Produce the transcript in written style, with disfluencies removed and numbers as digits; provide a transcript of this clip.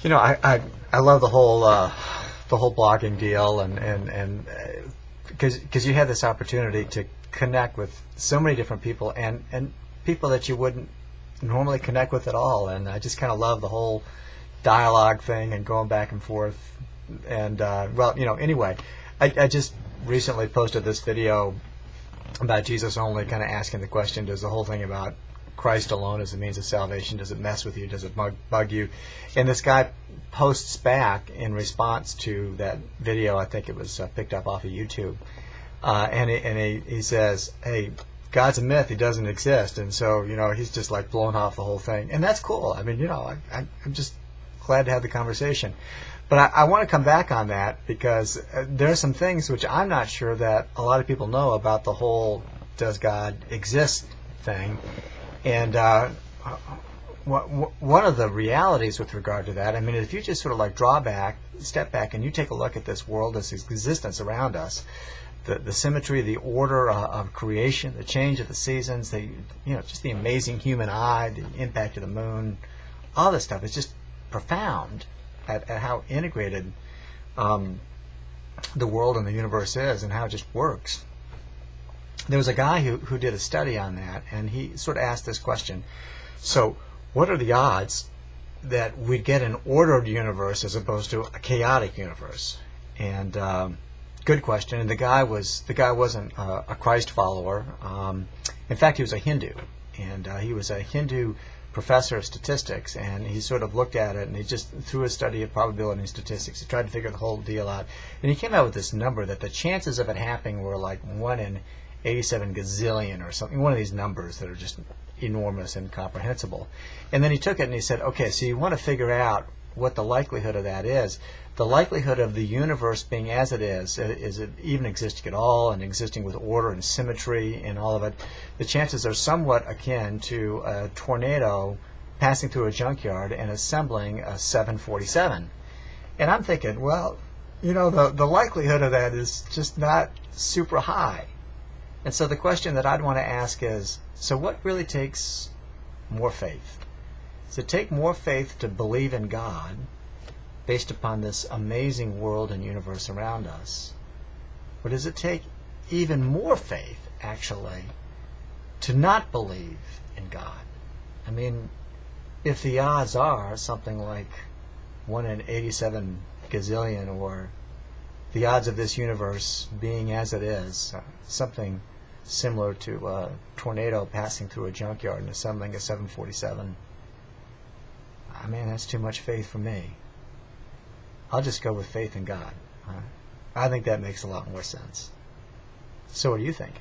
I love the whole blogging deal, and because you have this opportunity to connect with so many different people and people that you wouldn't normally connect with at all, and I just kind of love the whole dialogue thing and going back and forth. And anyway, I just recently posted this video about Jesus only, kind of asking the question, does the whole thing about Christ alone as a means of salvation, does it mess with you, does it bug you? And this guy posts back in response to that video, I think it was picked up off of YouTube, and he says, hey, God's a myth, he doesn't exist. And so he's just like blowing off the whole thing, and that's cool. I mean, I'm just glad to have the conversation. But I want to come back on that because there are some things which I'm not sure that a lot of people know about the whole does God exist thing. And one of the realities with regard to that, I mean, if you just sort of like step back, and you take a look at this world, this existence around us, the symmetry, the order of creation, the change of the seasons, just the amazing human eye, the impact of the moon, all this stuff is just profound at how integrated the world and the universe is, and how it just works. There was a guy who did a study on that, and he sort of asked this question. So what are the odds that we'd get an ordered universe as opposed to a chaotic universe? And good question. And the guy wasn't a Christ follower. In fact, he was a Hindu, and he was a Hindu professor of statistics, and he sort of looked at it, and he just, through a study of probability and statistics, he tried to figure the whole deal out, and he came out with this number that the chances of it happening were like 1 in 87 gazillion or something, one of these numbers that are just enormous and incomprehensible. And then he took it and he said, okay, so you want to figure out what the likelihood of that is. The likelihood of the universe being as it is it even existing at all, and existing with order and symmetry and all of it, the chances are somewhat akin to a tornado passing through a junkyard and assembling a 747. And I'm thinking, well, the likelihood of that is just not super high. And so the question that I'd want to ask is, so what really takes more faith? Does it take more faith to believe in God based upon this amazing world and universe around us? Or does it take even more faith, actually, to not believe in God? I mean, if the odds are something like 1 in 87 gazillion, or the odds of this universe being as it is, something similar to a tornado passing through a junkyard and assembling a 747, I mean, that's too much faith for me. I'll just go with faith in God. I think that makes a lot more sense. So what do you think?